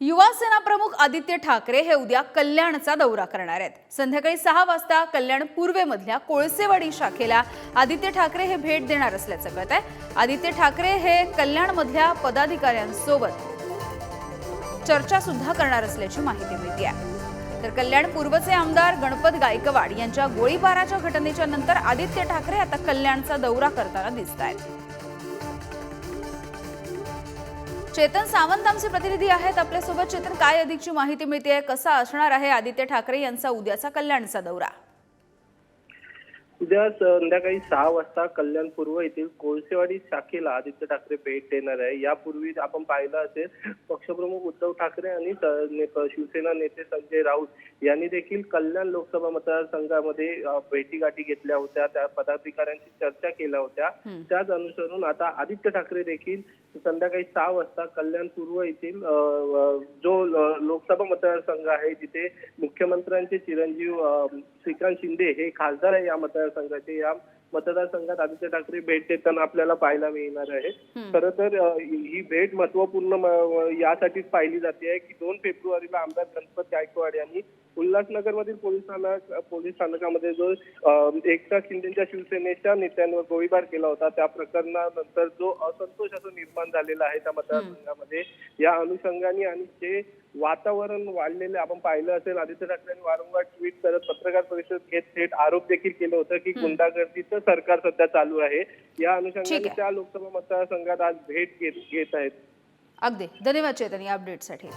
युवा सेना प्रमुख आदित्य ठाकरे हे उद्या कल्याणचा दौरा करणार आहेत। संध्याकाळी 6 वाजता कल्याण पूर्वेमधल्या कोळसेवाडी शाखेला आदित्य ठाकरे हे भेट देणार असल्याचं कळत आहे। आदित्य ठाकरे हे कल्याणमधल्या पदाधिकाऱ्यांसोबत चर्चा सुद्धा करणार असल्याची माहिती मिळते आहे। तर कल्याण पूर्वचे आमदार गणपत गायकवाड यांच्या गोळीबाराच्या घटनेच्या नंतर आदित्य ठाकरे आता कल्याणचा दौरा करताना दिसतायत। चेतन सावंत आमचे प्रतिनिधी आहेत आपल्यासोबत। चेतन, काय अधिकची माहिती मिळते, कसा असणार आहे आदित्य ठाकरे यांचा उद्याचा कल्याणचा दौरा? उद्या संध्याकाळी 6 वाजता कल्याण पूर्व येथील कोळसेवाडी शाखेला आदित्य ठाकरे भेट देणार आहे। यापूर्वी आपण पाहिलं असेल पक्षप्रमुख उद्धव ठाकरे आणि शिवसेना नेते संजय राऊत यांनी देखील कल्याण लोकसभा मतदारसंघामध्ये भेटीगाठी घेतल्या होत्या, त्या पदाधिकाऱ्यांशी चर्चा केल्या होत्या। त्याच अनुसरून आता आदित्य ठाकरे देखील संध्याकाळी 6 वाजता कल्याण पूर्व येथील जो लोकसभा मतदारसंघ आहे जिथे मुख्यमंत्र्यांचे चिरंजीव श्रीकांत शिंदे हे खासदार आहे, या मतदारसंघात आदित्य ठाकरे भेट देताना आपल्याला पाहायला मिळणार आहे। खरं तर ही भेट महत्वपूर्ण यासाठीच पाहिली जाते की 2 फेब्रुवारीला आमदार गणपत गायकवाड यांनी उल्हासनगरमधील पोलीस स्थानकामध्ये जो एकनाथ शिंदेच्या शिवसेनेच्या नेत्यांवर गोळीबार केला होता, त्या प्रकरणानंतर जो असंतोष निर्माण झालेला आहे त्या मतदारसंघामध्ये, या अनुषंगाने आणि जे वातावरण वाढलेले आपण पाहिलं असेल, आदित्य ठाकरेंनी वारंवार ट्विट करत पत्रकार परिषद घेत थेट आरोप देखील केले होते की गुंडागर्दीचं सरकार सध्या चालू आहे। या अनुषंगाने त्या लोकसभा मतदारसंघात आज भेट घेत आहेत। अगदी धन्यवाद चेतन या अपडेटसाठी।